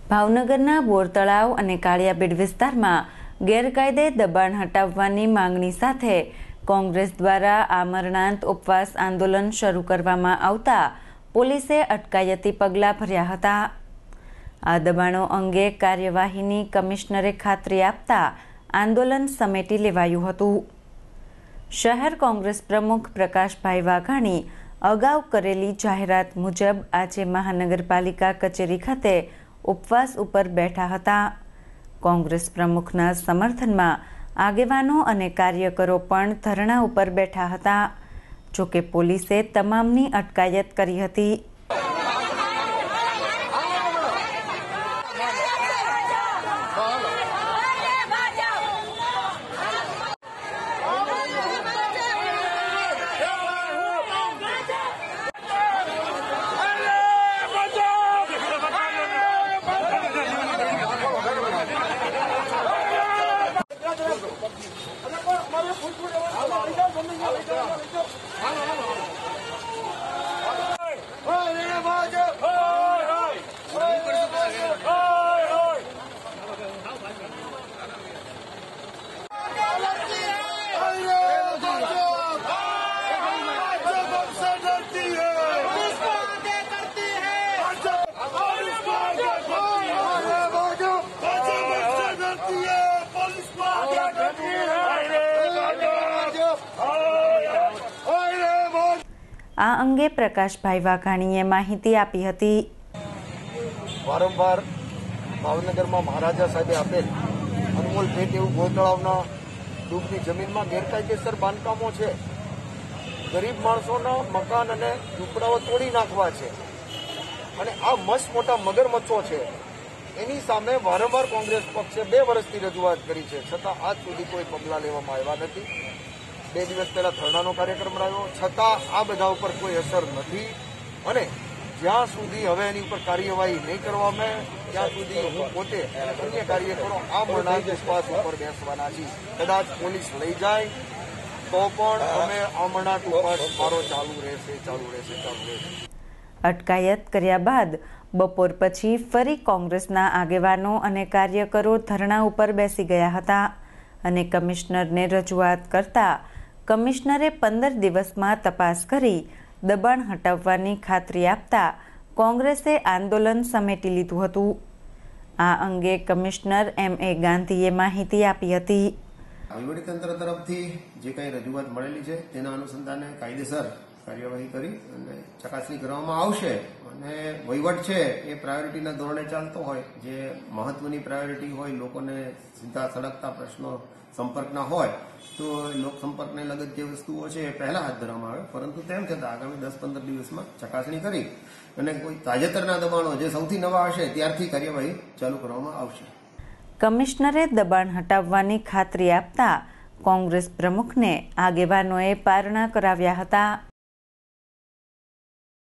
ભાવનગરના બોરતળાવ અને કાળિયાબેડ વિસ્તારમાં ગેરકાયદે દબાણ હટાવવાની માંગણી સાથે કોંગ્રેસ દ્વારા આમરણાંત ઉપવાસ આંદોલન શરૂ કરવામાં આવતા પોલીસે અટકાયતી પગલાં ભર્યા હતા। આ દબાણો અંગે કાર્યવાહીની કમિશનરે ખાતરી આપતા આંદોલન સમેટી લેવાયું હતું। શહેર કોંગ્રેસ પ્રમુખ પ્રકાશભાઈ વાઘાણી અગાઉ કરેલી જાહેરાત મુજબ આજે મહાનગરપાલિકા કચેરી ખાતે ઉપવાસ ઉપર બેઠા હતા। કોંગ્રેસ પ્રમુખના સમર્થનમાં આગેવાનો અને કાર્યકરો પણ ધરણા ઉપર બેઠા હતા। જોકે પોલીસે તમામની અટકાયત કરી હતી। આ અંગે પ્રકાશભાઈ વાઘાણીએ માહિતી આપી હતી। વારંવાર ભાવનગરમાં મહારાજા સાહેબે આપેલ અનમોલ ભેટ એવું ગોતળાવના ડૂબની જમીનમાં ગેરકાયદેસર બાંધકામો છે। ગરીબ માણસોના મકાન અને ઝૂંપડાઓ તોડી નાખવા છે અને આ મસ્ત મોટા મગરમચ્છો છે। એની સામે વારંવાર કોંગ્રેસ પક્ષે 2 વર્ષથી રજૂઆત કરી છે, છતાં આજ સુધી કોઈ પગલાં લેવામાં આવ્યા નથી। 2 દિવસ પહેલા ધરણાનો કાર્યક્રમ રહ્યો, છતાં આ બધા ઉપર કોઈ અસર નથી અને જ્યાં સુધી હવે એની ઉપર કાર્યવાહી નહીં કરવામાં આવે ત્યાં સુધી હું પોતે અન્ય કાર્યકરો આમરણાંત ઉપવાસ ઉપર બેસવાના છીએ। કદાચ પોલીસ લઈ જાય તો પણ અમે આમરણાંત ઉપવાસ મારો ચાલુ રહેશે। અટકાયત કર્યા બાદ બપોર પછી ફરી કોંગ્રેસના આગેવાનો અને કાર્યકરો ધરણા ઉપર બેસી ગયા હતા અને કમિશનરને રજૂઆત કરતા કમિશનરે 15 દિવસમાં તપાસ કરી દબાણ હટાવવાની ખાતરી આપતા કોંગ્રેસે આંદોલન સમેટી લીધું હતું। આ અંગે કમિશનર M.A. ગાંધીએ માહિતી આપી હતી। વહીવટીતંત્ર તરફથી જે કંઈ રજૂઆત મળેલી છે તેના અનુસંધાને કાયદેસર કાર્યવાહી કરી અને ચકાસણી કરવામાં આવશે અને વહીવટ છે એ પ્રાયોરિટીના ધોરણે ચાલતો હોય, જે મહત્વની પ્રાયોરિટી હોય, લોકોને સીધા સળગતા પ્રશ્નો સંપર્કના હોય તો લોકસંપર્કને લગત જે વસ્તુઓ છે એ પહેલા હાથ ધરવામાં આવે, પરંતુ તેમ છતાં આગામી 10-15 દિવસમાં ચકાસણી કરી અને કોઈ તાજેતરના દબાણો જે સૌથી નવા હશે ત્યારથી કાર્યવાહી ચાલુ કરવામાં આવશે। કમિશનરે દબાણ હટાવવાની ખાતરી આપતા કોંગ્રેસ પ્રમુખને આગેવાનોએ પારણા કરાવ્યા હતા।